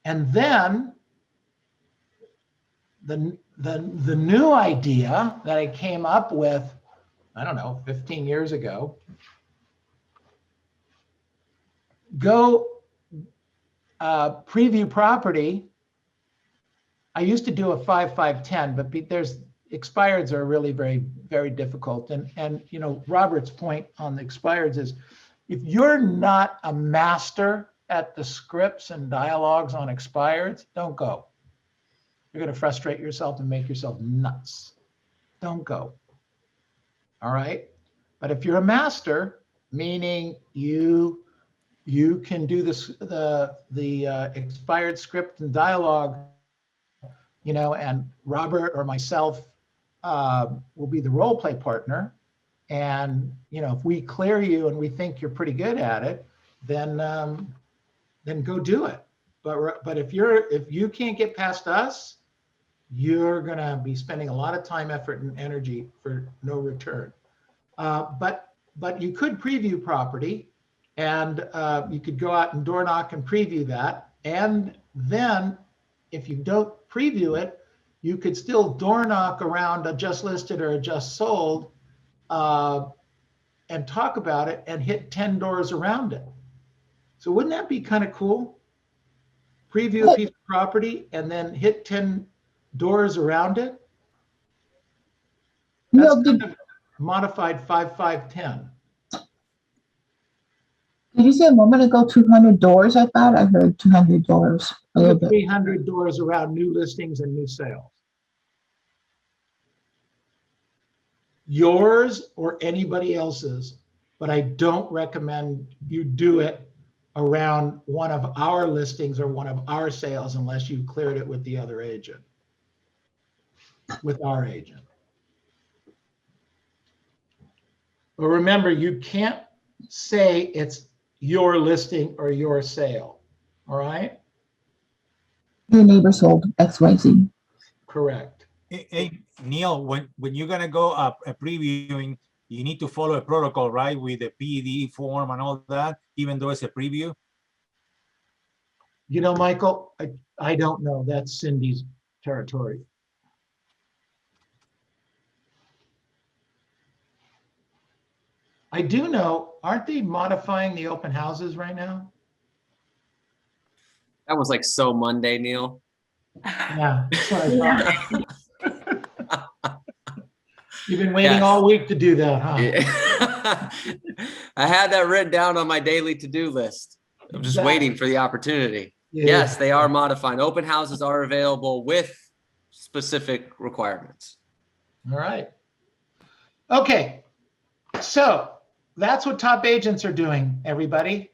And then the new idea that I came up with, I don't know, 15 years ago, go preview property. I used to do a 5-5-10, but there's expireds are really very difficult. And you know, Robert's point on the expireds is, if you're not a master at the scripts and dialogues on expireds, don't go. You're going to frustrate yourself and make yourself nuts. Don't go. All right. But if you're a master, meaning you can do this, the expired script and dialogue, you know, and Robert or myself will be the role play partner. And, you know, if we clear you and we think you're pretty good at it, then go do it. But if you can't get past us, you're going to be spending a lot of time, effort, and energy for no return. But you could preview property, and you could go out and door knock and preview that. And then if you don't preview it, you could still door knock around a just listed or a just sold and talk about it and hit 10 doors around it. So wouldn't that be kind of cool? Preview a piece of property and then hit 10 doors around it. That's kind of modified 5-5-10. Did you say a moment ago 200 doors? I thought I heard 200 doors. 300 doors around new listings and new sales. Yours or anybody else's, but I don't recommend you do it around one of our listings or one of our sales unless you cleared it with the other agent, with our agent. But remember, you can't say it's your listing or your sale, all right? Your neighbor sold XYZ. Correct. Hey, Neil, when you're gonna go up previewing, you need to follow a protocol, right? With the PD form and all that, even though it's a preview. You know, Michael, I don't know. That's Cindy's territory. I do know, aren't they modifying the open houses right now? That was like so Monday, Neil. Yeah, that's what I thought. You've been waiting Yes. all week to do that, huh? Yeah. I had that written down on my daily to-do list. I'm just waiting for the opportunity. Yeah. Yes, they are modifying. Open houses are available with specific requirements. All right. Okay. So that's what top agents are doing, everybody.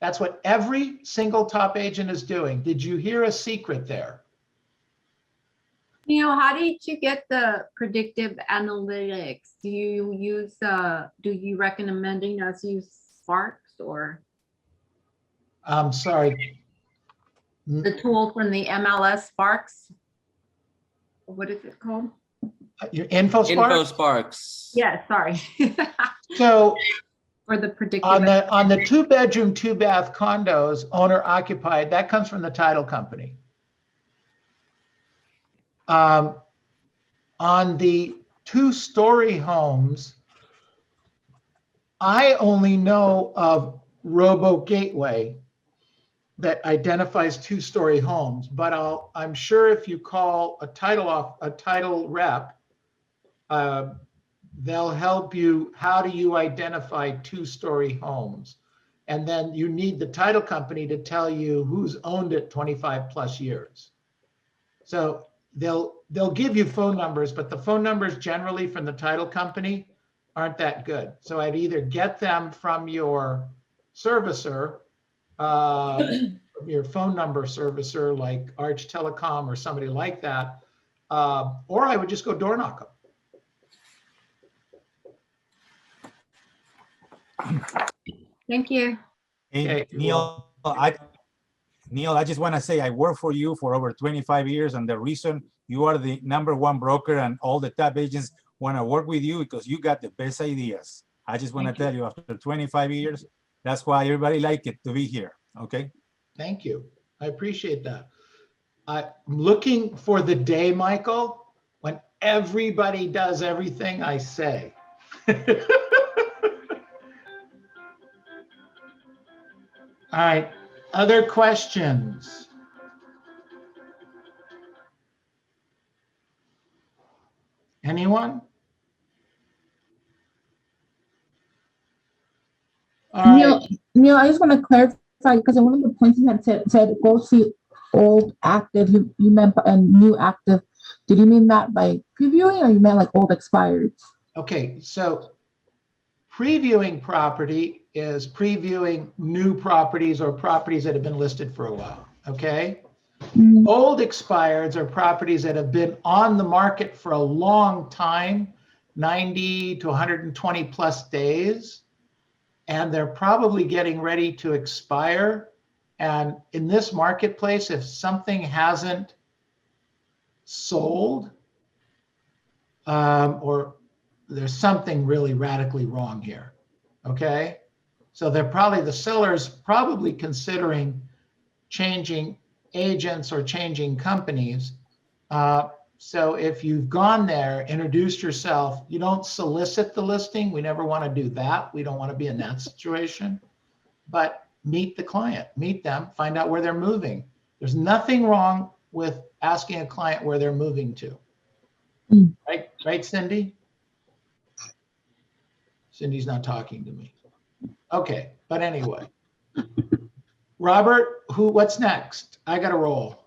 That's what every single top agent is doing. Did you hear a secret there? Neil, how did you get the predictive analytics? Do you use, do you recommending us use Sparks or I'm sorry. the tool from the MLS Sparks? What is it called? Your InfoSpark? InfoSparks. Yeah, sorry. So For the predictive. on the 2-bedroom, 2-bath condos, owner occupied, that comes from the title company. On the 2-story homes, I only know of Robo Gateway that identifies 2-story homes, but I'm sure if you call a title rep, they'll help you. How do you identify 2-story homes? And then you need the title company to tell you who's owned it 25 plus years. So they'll give you phone numbers, but the phone numbers generally from the title company aren't that good. So I'd either get them from your servicer, your phone number servicer like Arch Telecom or somebody like that, or I would just go door knock them. Thank you. Hey, Okay, Neil, I just want to say I worked for you for over 25 years, and the reason you are the #1 broker and all the top agents want to work with you because you got the best ideas. I just want to tell you, after 25 years, that's why everybody like it to be here. Okay. Thank you. I appreciate that. I'm looking for the day, Michael, when everybody does everything I say. All right, other questions? Anyone? All right. Neil, I just want to clarify because in one of the points you had said go see old active, you meant and new active. Did you mean that by previewing or you meant like old expired? Okay, so previewing property is previewing new properties or properties that have been listed for a while, okay? Old expireds are properties that have been on the market for a long time, 90 to 120 plus days, and they're probably getting ready to expire. And in this marketplace, if something hasn't sold, or there's something really radically wrong here, okay? So the seller's probably considering changing agents or changing companies. So if you've gone there, introduced yourself, you don't solicit the listing. We never want to do that. We don't want to be in that situation. But meet the client, meet them, find out where they're moving. There's nothing wrong with asking a client where they're moving to. Right, Cindy? Cindy's not talking to me. Okay, but anyway. Robert, what's next? I got to roll.